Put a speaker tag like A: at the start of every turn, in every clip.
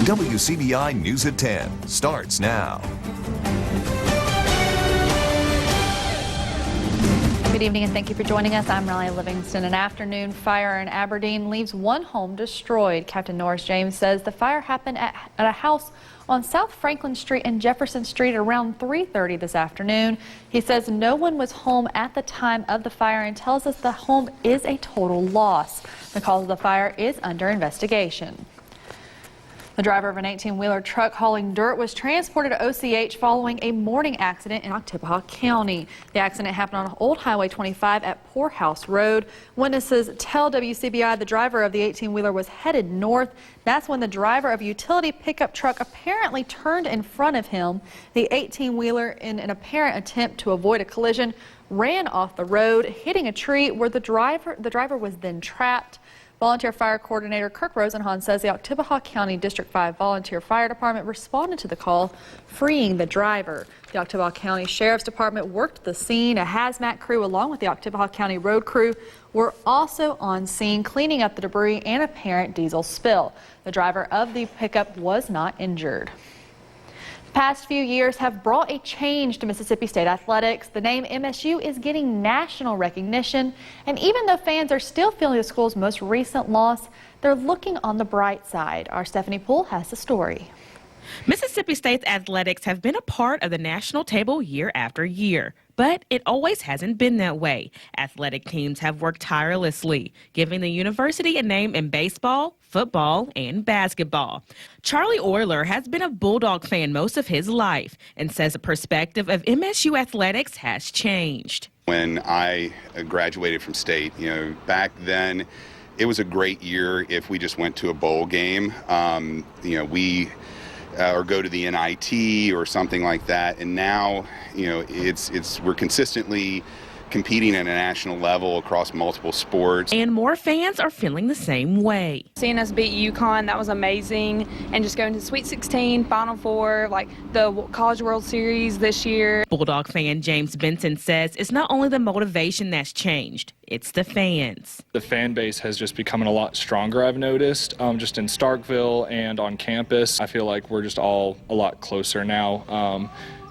A: WCBI News at 10 starts now.
B: Good evening and thank you for joining us. I'm Riley Livingston. An afternoon fire in Aberdeen leaves one home destroyed. Captain Norris James says the fire happened at a house on South Franklin Street and Jefferson Street around 3:30 this afternoon. He says no one was home at the time of the fire and tells us the home is a total loss. The cause of the fire is under investigation. The driver of an 18-wheeler truck hauling dirt was transported to OCH following a morning accident in Oktibbeha County. The accident happened on Old Highway 25 at Poorhouse Road. Witnesses tell WCBI the driver of the 18-wheeler was headed north. That's when the driver of a utility pickup truck apparently turned in front of him. The 18-wheeler, in an apparent attempt to avoid a collision, ran off the road, hitting a tree where the driver was then trapped. Volunteer Fire Coordinator Kirk Rosenhan says the Oktibbeha County District 5 Volunteer Fire Department responded to the call, freeing the driver. The Oktibbeha County Sheriff's Department worked the scene. A hazmat crew along with the Oktibbeha County Road crew were also on scene cleaning up the debris and apparent diesel spill. The driver of the pickup was not injured. The past few years have brought a change to Mississippi State athletics. The name MSU is getting national recognition, and even though fans are still feeling the school's most recent loss, they're looking on the bright side. Our Stephanie Poole has the story.
C: Mississippi State's athletics have been a part of the national table year after year, but it always hasn't been that way. Athletic teams have worked tirelessly, giving the university a name in baseball, football, and basketball. Charlie Euler has been a Bulldog fan most of his life and says the perspective of MSU athletics has changed.
D: When I graduated from state, back then it was a great year if we just went to a bowl game. Or go to the NIT or something like that. And now, we're consistently competing at a national level across multiple sports.
C: And more fans are feeling the same way.
E: Seeing us beat UConn, that was amazing. And just going to the Sweet 16, Final Four, like the College World Series this year.
C: Bulldog fan James Benson says it's not only the motivation that's changed, it's the fans.
F: The fan base has just become a lot stronger, I've noticed, just in Starkville and on campus. I feel like we're just all a lot closer now.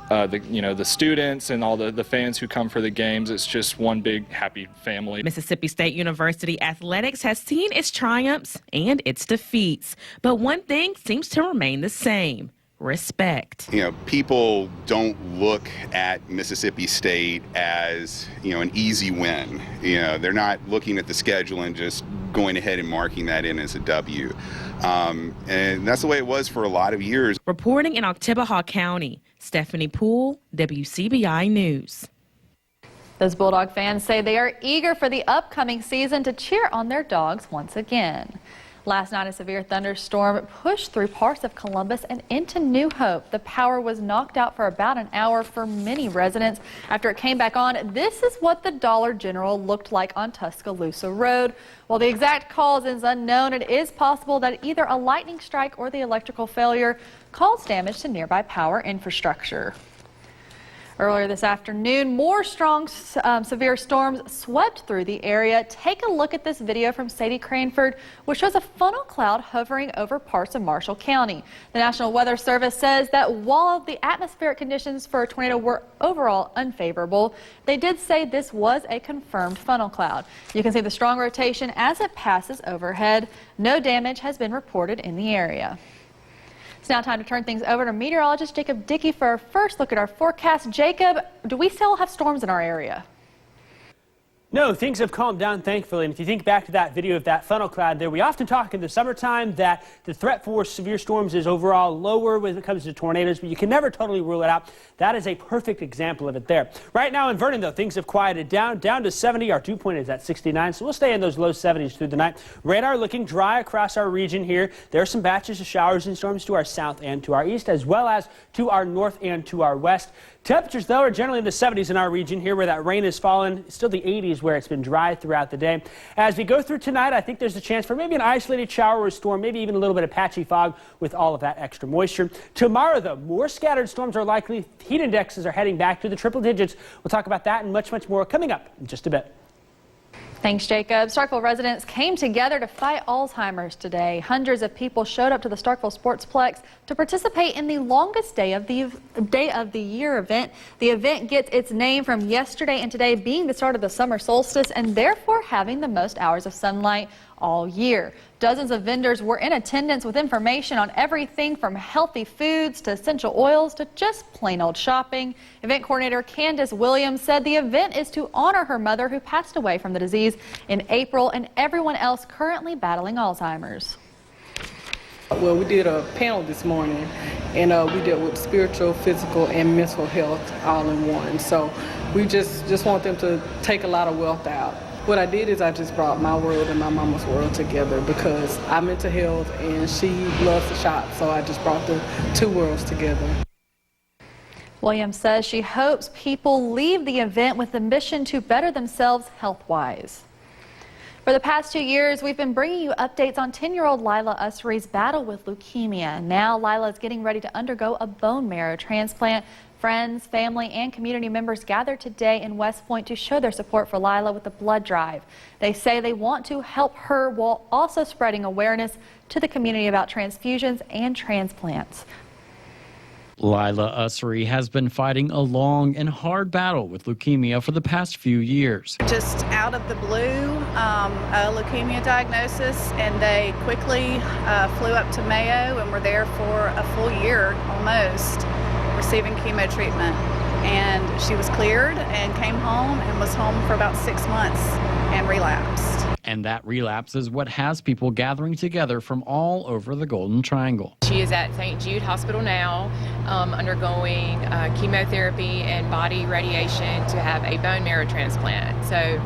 F: The students and all the fans who come for the games, it's just one big happy family.
C: Mississippi State University athletics has seen its triumphs and its defeats, but one thing seems to remain the same: respect.
D: People don't look at Mississippi State as, an easy win. They're not looking at the schedule and just going ahead and marking that in as a W. And that's the way it was for a lot of years.
C: Reporting in Oktibbeha County, Stephanie Poole, WCBI News.
B: Those Bulldog fans say they are eager for the upcoming season to cheer on their dogs once again. Last night, a severe thunderstorm pushed through parts of Columbus and into New Hope. The power was knocked out for about an hour for many residents. After it came back on, this is what the Dollar General looked like on Tuscaloosa Road. While the exact cause is unknown, it is possible that either a lightning strike or the electrical failure caused damage to nearby power infrastructure. Earlier this afternoon, more strong, severe storms swept through the area. Take a look at this video from Sadie Cranford, which shows a funnel cloud hovering over parts of Marshall County. The National Weather Service says that while the atmospheric conditions for a tornado were overall unfavorable, they did say this was a confirmed funnel cloud. You can see the strong rotation as it passes overhead. No damage has been reported in the area. It's now time to turn things over to meteorologist Jacob Dickey for our first look at our forecast. Jacob, do we still have storms in our area?
G: No, things have calmed down, thankfully. And if you think back to that video of that funnel cloud there, we often talk in the summertime that the threat for severe storms is overall lower when it comes to tornadoes, but you can never totally rule it out. That is a perfect example of it there. Right now in Vernon, though, things have quieted down to 70. Our dew point is at 69, so we'll stay in those low 70s through the night. Radar looking dry across our region here. There are some batches of showers and storms to our south and to our east, as well as to our north and to our west. Temperatures, though, are generally in the 70s in our region here where that rain has fallen. Still the 80s where it's been dry throughout the day. As we go through tonight, I think there's a chance for maybe an isolated shower or storm, maybe even a little bit of patchy fog with all of that extra moisture. Tomorrow, though, more scattered storms are likely. Heat indexes are heading back to the triple digits. We'll talk about that and much, much more coming up in just a bit.
B: Thanks, Jacob. Starkville residents came together to fight Alzheimer's today. Hundreds of people showed up to the Starkville Sportsplex to participate in the longest day of the year event. The event gets its name from yesterday and today being the start of the summer solstice and therefore having the most hours of sunlight all year. Dozens of vendors were in attendance with information on everything from healthy foods to essential oils to just plain old shopping. Event coordinator Candace Williams said the event is to honor her mother who passed away from the disease in April and everyone else currently battling Alzheimer's.
H: Well, we did a panel this morning and we dealt with spiritual, physical, and mental health all in one. So we just want them to take a lot of wealth out. What I did is I just brought my world and my mama's world together because I'm into health and she loves to shop, so I just brought the two worlds together.
B: Williams says she hopes people leave the event with the mission to better themselves health-wise. For the past 2 years, we've been bringing you updates on 10-year-old Lila Usry's battle with leukemia. Now Lila is getting ready to undergo a bone marrow transplant. Friends, family, and community members gathered today in West Point to show their support for Lila with a blood drive. They say they want to help her while also spreading awareness to the community about transfusions and transplants.
I: Lila Usry has been fighting a long and hard battle with leukemia for the past few years.
J: Just out of the blue, a leukemia diagnosis, and they quickly flew up to Mayo and were there for a full year almost, receiving chemo treatment. And she was cleared and came home and was home for about 6 months and relapsed.
I: And that relapse is what has people gathering together from all over the Golden Triangle.
K: She is at St. Jude Hospital now, undergoing chemotherapy and body radiation to have a bone marrow transplant. So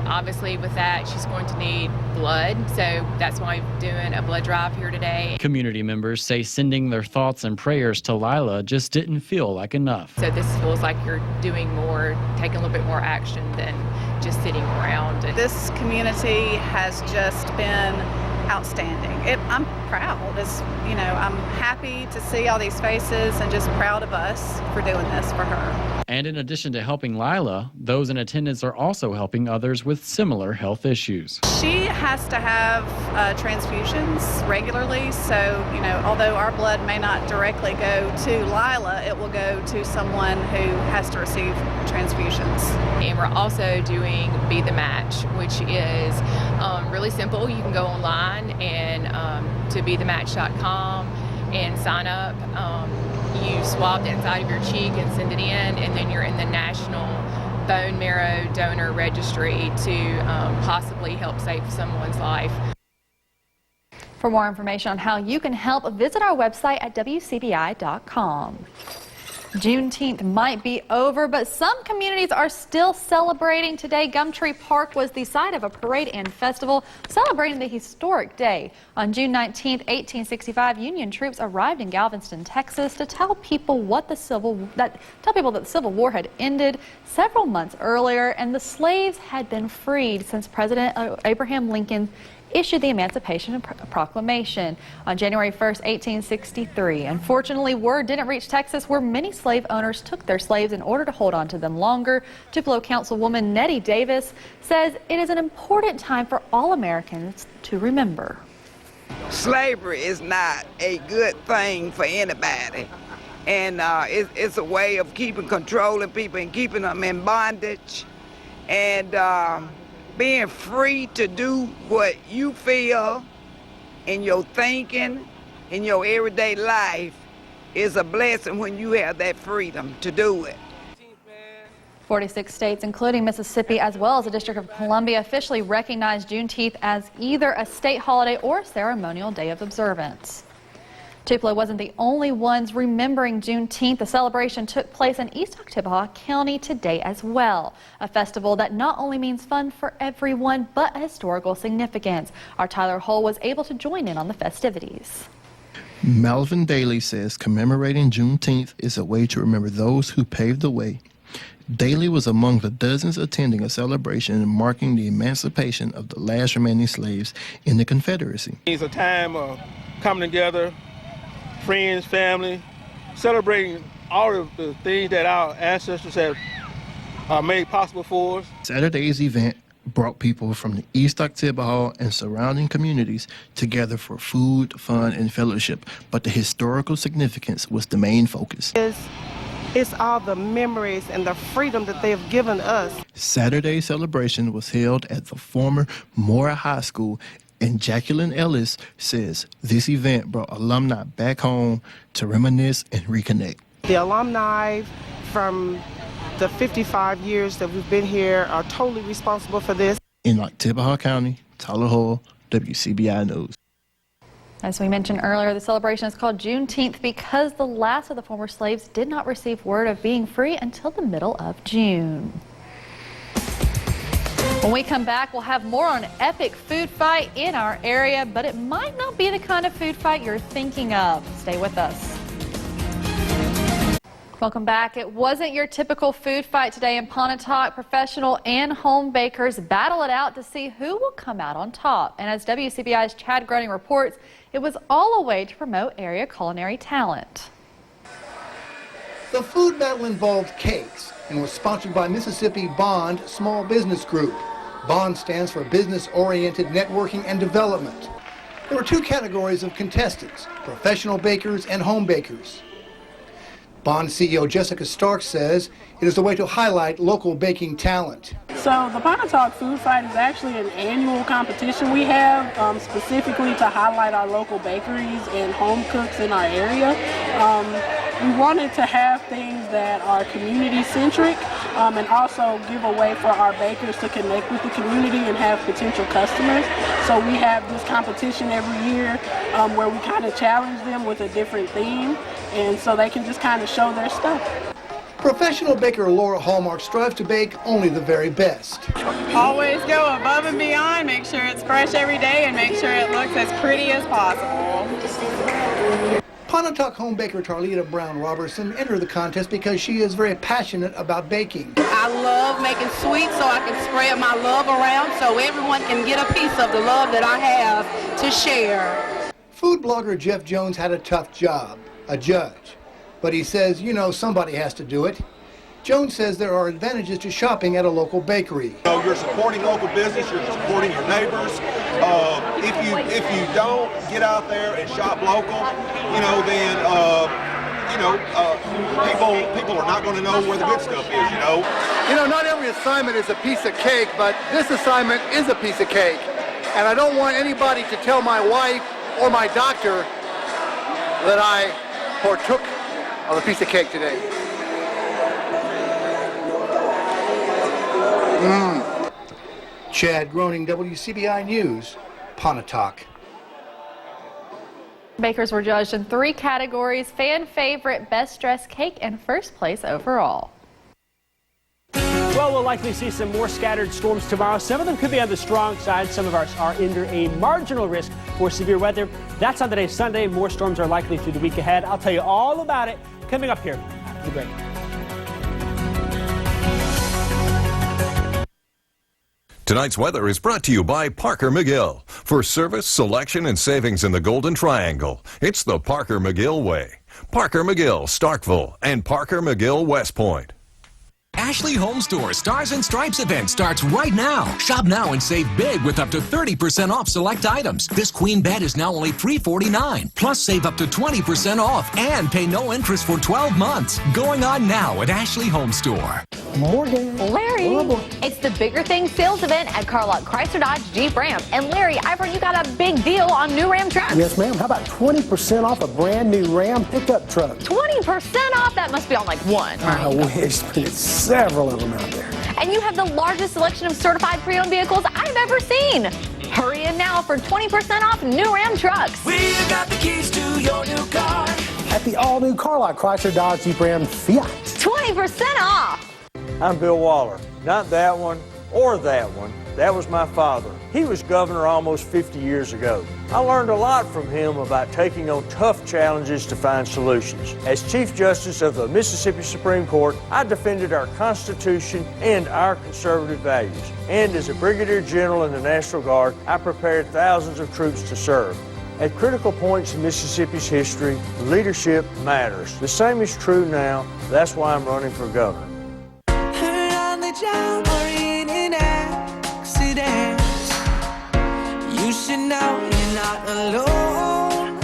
K: obviously with that, she's going to need blood. So that's why I'm doing a blood drive here today.
I: Community members say sending their thoughts and prayers to Lila just didn't feel like enough.
K: So this feels like you're doing more, taking a little bit more action than just sitting around.
J: This community has just been outstanding. I'm proud. I'm happy to see all these faces and just proud of us for doing this for her.
I: And in addition to helping Lila, those in attendance are also helping others with similar health issues.
J: She has to have transfusions regularly, so although our blood may not directly go to Lila, it will go to someone who has to receive transfusions.
K: And we're also doing Be the Match, which is really simple. You can go online and to bethematch.com and sign up. You swab the inside of your cheek and send it in, and then you're in the National Bone Marrow Donor Registry to possibly help save someone's life.
B: For more information on how you can help, visit our website at WCBI.com. Juneteenth might be over, but some communities are still celebrating. Today, Gumtree Park was the site of a parade and festival celebrating the historic day. On June 19, 1865, Union troops arrived in Galveston, Texas to tell people that the Civil War had ended several months earlier and the slaves had been freed since President Abraham Lincoln issued the Emancipation Proclamation on January 1st, 1863. Unfortunately, word didn't reach Texas, where many slave owners took their slaves in order to hold on to them longer. Tupelo Councilwoman Nettie Davis says it is an important time for all Americans to remember.
L: Slavery is not a good thing for anybody, and it's a way of controlling people and keeping them in bondage, and being free to do what you feel in your thinking, in your everyday life, is a blessing when you have that freedom to do it.
B: 46 states, including Mississippi, as well as the District of Columbia, officially recognized Juneteenth as either a state holiday or a ceremonial day of observance. Tupelo wasn't the only ones remembering Juneteenth. The celebration took place in East Oktibbeha County today as well. A festival that not only means fun for everyone, but a historical significance. Our Tyler Hull was able to join in on the festivities.
M: Melvin Daly says commemorating Juneteenth is a way to remember those who paved the way. Daly was among the dozens attending a celebration marking the emancipation of the last remaining slaves in the Confederacy.
N: It's a time of coming together, friends, family, celebrating all of the things that our ancestors have made possible for us.
M: Saturday's event brought people from the East Oktibbeha and surrounding communities together for food, fun, and fellowship. But the historical significance was the main focus.
O: It's all the memories and the freedom that they have given us.
M: Saturday's celebration was held at the former Mora High School, and Jacqueline Ellis says this event brought alumni back home to reminisce and reconnect.
O: The alumni from the 55 years that we've been here are totally responsible for this.
M: In Oktibbeha County, Tyler Hall, WCBI News.
B: As we mentioned earlier, the celebration is called Juneteenth because the last of the former slaves did not receive word of being free until the middle of June. When we come back, we'll have more on an epic food fight in our area, but it might not be the kind of food fight you're thinking of. Stay with us. Welcome back. It wasn't your typical food fight today in Pontotoc. Professional and home bakers battle it out to see who will come out on top. And as WCBI's Chad Groening reports, it was all a way to promote area culinary talent.
P: The food battle involved cakes and was sponsored by Mississippi Bond Small Business Group. Bond stands for Business-Oriented Networking and Development. There were two categories of contestants, professional bakers and home bakers. Bond CEO Jessica Stark says it is a way to highlight local baking talent.
H: So the Pontotoc Food Fight is actually an annual competition we have specifically to highlight our local bakeries and home cooks in our area. We wanted to have things that are community-centric and also give a way for our bakers to connect with the community and have potential customers. So we have this competition every year where we kind of challenge them with a different theme, and so they can just kind of show their stuff.
P: Professional baker Laura Hallmark strives to bake only the very best.
Q: Always go above and beyond, make sure it's fresh every day, and make sure it looks as pretty as possible.
P: Pontotoc home baker Tarlita Brown Robertson entered the contest because she is very passionate about baking.
R: I love making sweets so I can spread my love around so everyone can get a piece of the love that I have to share.
P: Food blogger Jeff Jones had a tough job, a judge. But he says, you know, somebody has to do it. Jones says there are advantages to shopping at a local bakery.
S: You're supporting local business, you're supporting your neighbors. If you don't get out there and shop local, then people are not going to know where the good stuff is.
P: Not every assignment is a piece of cake, but this assignment is a piece of cake. And I don't want anybody to tell my wife or my doctor that I partook of a piece of cake today. Chad Groening, WCBI News, Pontotoc.
B: Bakers were judged in 3 categories: fan favorite, best dressed cake, and first place overall.
G: Well, we'll likely see some more scattered storms tomorrow. Some of them could be on the strong side. Some of us are under a marginal risk for severe weather. That's on today's Sunday. More storms are likely through the week ahead. I'll tell you all about it coming up here after the break.
A: Tonight's weather is brought to you by Parker McGill. For service, selection, and savings in the Golden Triangle, it's the Parker McGill way. Parker McGill, Starkville, and Parker McGill, West Point.
T: Ashley Home Store Stars and Stripes event starts right now. Shop now and save big with up to 30% off select items. This queen bed is now only $349. Plus save up to 20% off and pay no interest for 12 months. Going on now at Ashley Home Store.
U: Morgan. Larry, it's the Bigger Things sales event at Carlock Chrysler Dodge Jeep Ram. And Larry, I've heard you got a big deal on new Ram trucks.
V: Yes, ma'am. How about 20% off a brand new Ram pickup truck?
U: 20% off? That must be on like one.
V: I wish, but it's several of them out there.
U: And you have the largest selection of certified pre-owned vehicles I've ever seen. Hurry in now for 20% off new Ram trucks.
W: We got the keys to your new car.
V: At the all-new Carlock Chrysler Dodge Jeep Ram Fiat.
U: 20% off.
X: I'm Bill Waller. Not that one or that one. That was my father. He was governor almost 50 years ago. I learned a lot from him about taking on tough challenges to find solutions. As Chief Justice of the Mississippi Supreme Court, I defended our Constitution and our conservative values. And as a Brigadier General in the National Guard, I prepared thousands of troops to serve. At critical points in Mississippi's history, leadership matters. The same is true now. That's why I'm running for governor.
W: Or in an accident. now, you're not alone.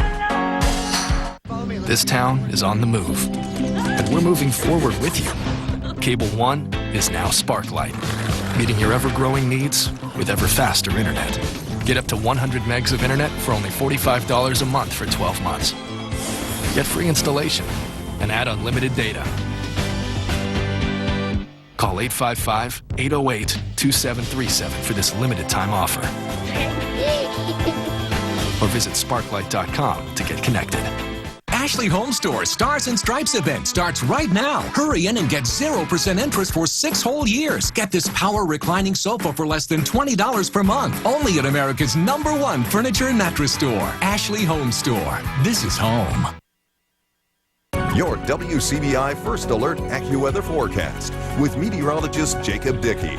C: This town is on the move, and we're moving forward with you. Cable One is now Sparklight, meeting your ever-growing needs with ever-faster internet. Get up to 100 megs of internet for only $45 a month for 12 months. Get free installation and add unlimited data. Call 855-808-2737 for this limited time offer. Or visit sparklight.com to get connected.
T: Ashley Home Store Stars and Stripes event starts right now. Hurry in and get 0% interest for 6 whole years. Get this power reclining sofa for less than $20 per month. Only at America's #1 furniture and mattress store, Ashley Home Store. This is home.
A: Your WCBI First Alert AccuWeather forecast with meteorologist Jacob Dickey.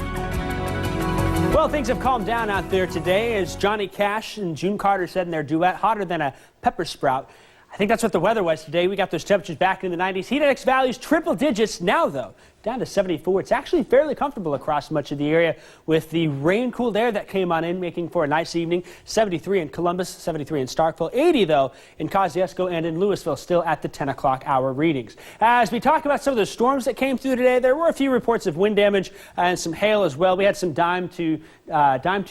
G: Well, things have calmed down out there today, as Johnny Cash and June Carter said in their duet, hotter than a pepper sprout. I think that's what the weather was today. We got those temperatures back in the 90s. Heat index values triple digits now, though, down to 74. It's actually fairly comfortable across much of the area with the rain-cooled air that came on in, making for a nice evening. 73 in Columbus, 73 in Starkville, 80, though, in Kosciuszko and in Louisville, still at the 10 o'clock hour readings. As we talk about some of the storms that came through today, there were a few reports of wind damage and some hail as well. We had some dime to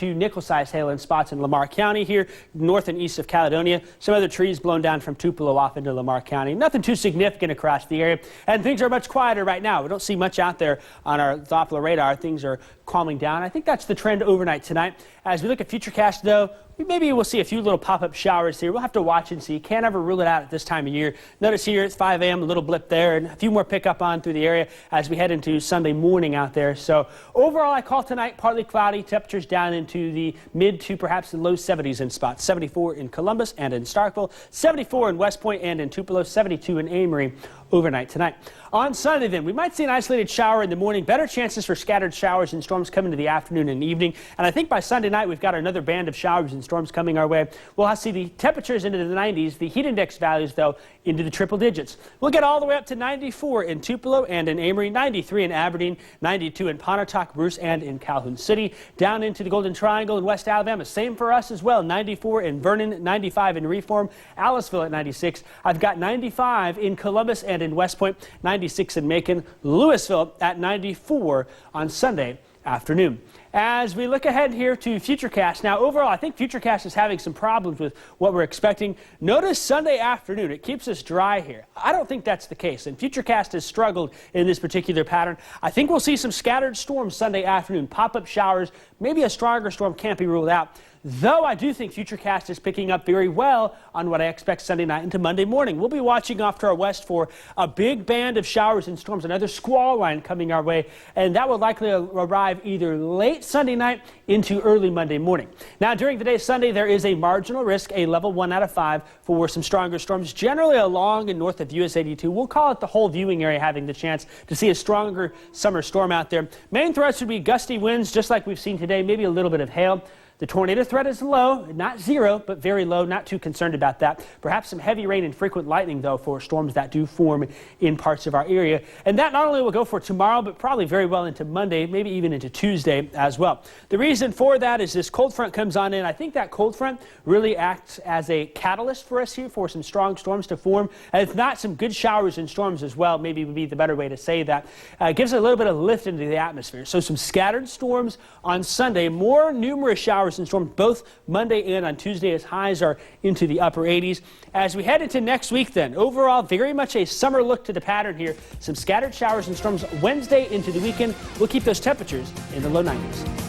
G: nickel-sized hail in spots in Lamar County here, north and east of Caledonia. Some other trees blown down from Tupelo off into Lamar County. Nothing too significant across the area, and things are much quieter right now. We don't see much out there on our Doppler radar. Things are calming down. I think that's the trend overnight tonight. As we look at Futurecast, though, maybe we'll see a few little pop-up showers here. We'll have to watch and see. Can't ever rule it out at this time of year. Notice here it's 5 a.m., a little blip there, and a few more pick up on through the area as we head into Sunday morning out there. So overall, I call tonight partly cloudy. Temperatures down into the mid to perhaps the low 70s in spots. 74 in Columbus and in Starkville, 74 in West Point and in Tupelo, 72 in Amory overnight tonight. On Sunday, then, we might see an isolated shower in the morning. Better chances for scattered showers and storms coming to the afternoon and evening. And I think by Sunday night, we've got another band of showers and storms coming our way. We'll have to see the temperatures into the 90s, the heat index values, though, into the triple digits. We'll get all the way up to 94 in Tupelo and in Amory, 93 in Aberdeen, 92 in Pontotoc, Bruce, and in Calhoun City. Down into the Golden Triangle in West Alabama, same for us as well. 94 in Vernon, 95 in Reform, Aliceville at 96. I've got 95 in Columbus and in West Point, 96 in Macon, Louisville at 94 on Sunday afternoon. As we look ahead here to Futurecast, now overall I think Futurecast is having some problems with what we're expecting. Notice Sunday afternoon, it keeps us dry here. I don't think that's the case, and Futurecast has struggled in this particular pattern. I think we'll see some scattered storms Sunday afternoon, pop-up showers, maybe a stronger storm can't be ruled out. Though I do think Futurecast is picking up very well on what I expect Sunday night into Monday morning. We'll be watching off to our west for a big band of showers and storms, another squall line coming our way, and that will likely arrive either late Sunday night into early Monday morning. Now, during the day Sunday, there is a marginal risk, a level 1 out of 5, for some stronger storms, generally along and north of US 82. We'll call it the whole viewing area having the chance to see a stronger summer storm out there. Main threats would be gusty winds, just like we've seen today, maybe a little bit of hail. The tornado threat is low, not zero, but very low, not too concerned about that. Perhaps some heavy rain and frequent lightning, though, for storms that do form in parts of our area. And that not only will go for tomorrow, but probably very well into Monday, maybe even into Tuesday as well. The reason for that is this cold front comes on in. I think that cold front really acts as a catalyst for us here for some strong storms to form. And if not, some good showers and storms as well, maybe would be the better way to say that. It gives a little bit of lift into the atmosphere. So some scattered storms on Sunday, more numerous showers and storms both Monday and on Tuesday as highs are into the upper 80s. As we head into next week then, overall very much a summer look to the pattern here. Some scattered showers and storms Wednesday into the weekend. We'll keep those temperatures in the low 90s.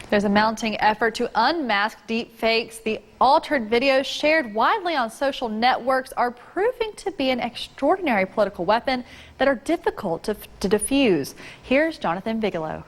B: There's a mounting effort to unmask deep fakes. The altered videos shared widely on social networks are proving to be an extraordinary political weapon that are difficult to defuse. Here's Jonathan Bigelow.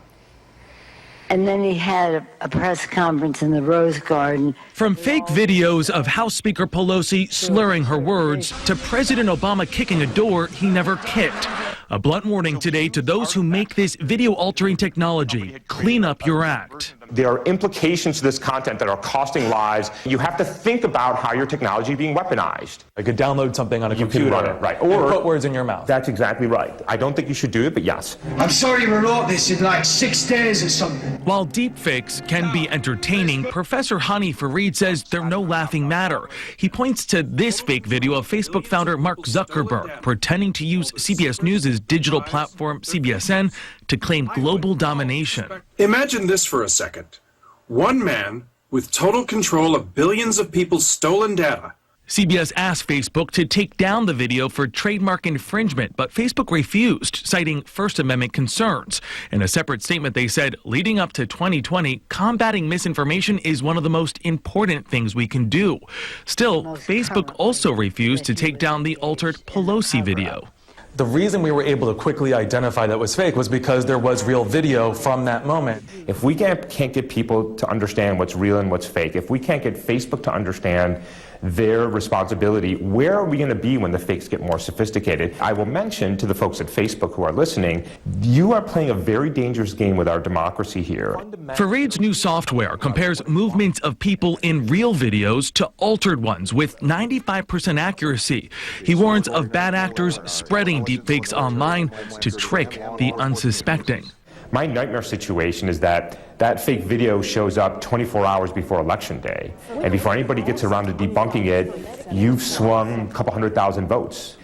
D: And then he had a press conference in the Rose Garden.
E: From fake videos of House Speaker Pelosi slurring her words to President Obama kicking a door he never kicked. A blunt warning today to those who make this video-altering technology. Clean up your act.
F: There are implications to this content that are costing lives. You have to think about how your technology is being weaponized.
I: I could download something on a computer,
F: right?
I: Or put words in your mouth.
F: That's exactly right. I don't think you should do it, but yes.
J: I'm sorry we wrote this in like 6 days or something.
E: While deepfakes can be entertaining, Professor Hani Fareed says they're no laughing matter. He points to this fake video of Facebook founder Mark Zuckerberg pretending to use CBS News' digital platform CBSN to claim global domination.
K: Imagine this for a second. One man with total control of billions of people's stolen data.
E: CBS asked Facebook to take down the video for trademark infringement, but Facebook refused, citing First Amendment concerns. In a separate statement, they said, leading up to 2020, combating misinformation is one of the most important things we can do. Still, Facebook also refused to take down the altered Pelosi video.
I: The reason we were able to quickly identify that was fake was because there was real video from that moment.
F: If we can't get people to understand what's real and what's fake, if we can't get Facebook to understand their responsibility, where are we going to be when the fakes get more sophisticated? I will mention to the folks at Facebook who are listening, you are playing a very dangerous game with our democracy here.
E: Fareed's new software compares movements of people in real videos to altered ones with 95% accuracy. He warns of bad actors spreading deepfakes online to trick the unsuspecting.
F: My nightmare situation is that that fake video shows up 24 hours before Election Day. And before anybody gets around to debunking it, you've swung a couple 100,000 votes.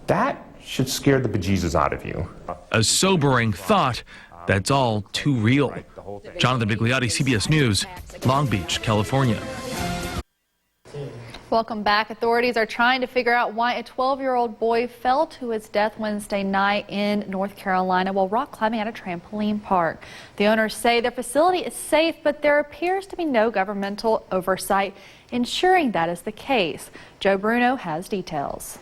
F: That should scare the bejesus out of you.
E: A sobering thought that's all too real. Jonathan Bigliotti, CBS News, Long Beach, California.
B: Welcome back. Authorities are trying to figure out why a 12-year-old boy fell to his death Wednesday night in North Carolina while rock climbing at a trampoline park. The owners say their facility is safe, but there appears to be no governmental oversight ensuring that is the case. Joe Bruno has details.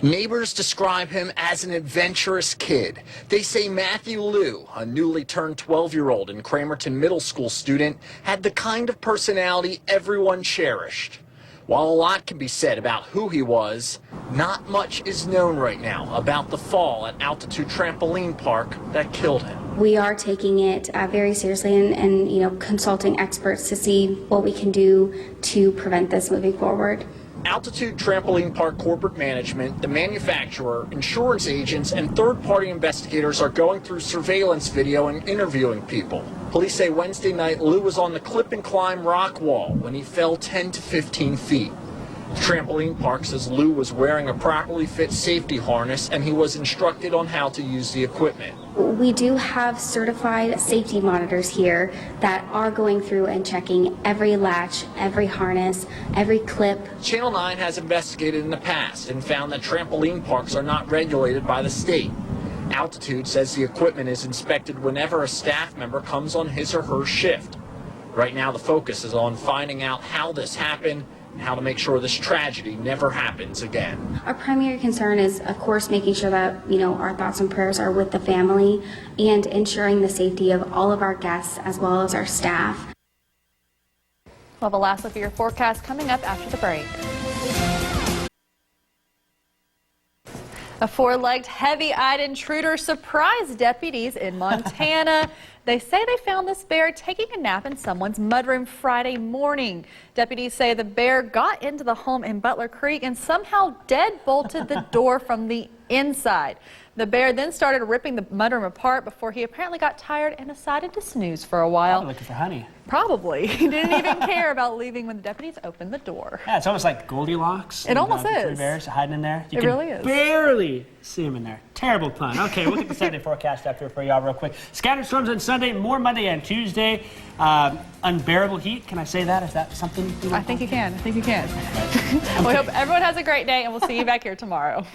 Y: Neighbors describe him as an adventurous kid. They say Matthew Liu, a newly turned 12-year-old and Cramerton Middle School student, had the kind of personality everyone cherished. While a lot can be said about who he was, not much is known right now about the fall at Altitude Trampoline Park that killed him.
Z: We are taking it very seriously and consulting experts to see what we can do to prevent this moving forward.
Y: Altitude Trampoline Park corporate management, the manufacturer, insurance agents, and third-party investigators are going through surveillance video and interviewing people. Police say Wednesday night Lou was on the clip and climb rock wall when he fell 10 to 15 feet. The trampoline park says Lou was wearing a properly fit safety harness and he was instructed on how to use the equipment.
Z: We do have certified safety monitors here that are going through and checking every latch, every harness, every clip.
Y: Channel 9 has investigated in the past and found that trampoline parks are not regulated by the state. Altitude says the equipment is inspected whenever a staff member comes on his or her shift. Right now the focus is on finding out how this happened and how to make sure this tragedy never happens again.
Z: Our primary concern is, of course, making sure that, our thoughts and prayers are with the family and ensuring the safety of all of our guests as well as our staff.
B: We'll have a last look at your forecast coming up after the break. A four-legged, heavy-eyed intruder surprised deputies in Montana. They say they found this bear taking a nap in someone's mudroom Friday morning. Deputies say the bear got into the home in Butler Creek and somehow deadbolted the door from the inside. The bear then started ripping the mudroom apart before he apparently got tired and decided to snooze for a while.
G: Looking for honey.
B: Probably. He didn't even care about leaving when the deputies opened the door.
G: Yeah, it's almost like Goldilocks.
B: It almost is.
G: Three bears hiding in there. You
B: it
G: can
B: really is.
G: Barely see them in there. Terrible pun. Okay, we'll get the Sunday forecast up here for y'all real quick. Scattered storms on Sunday, more Monday and Tuesday. Unbearable heat. Can I say that? Is that something you want?
B: I think you can. We hope everyone has a great day, and we'll see you back here tomorrow.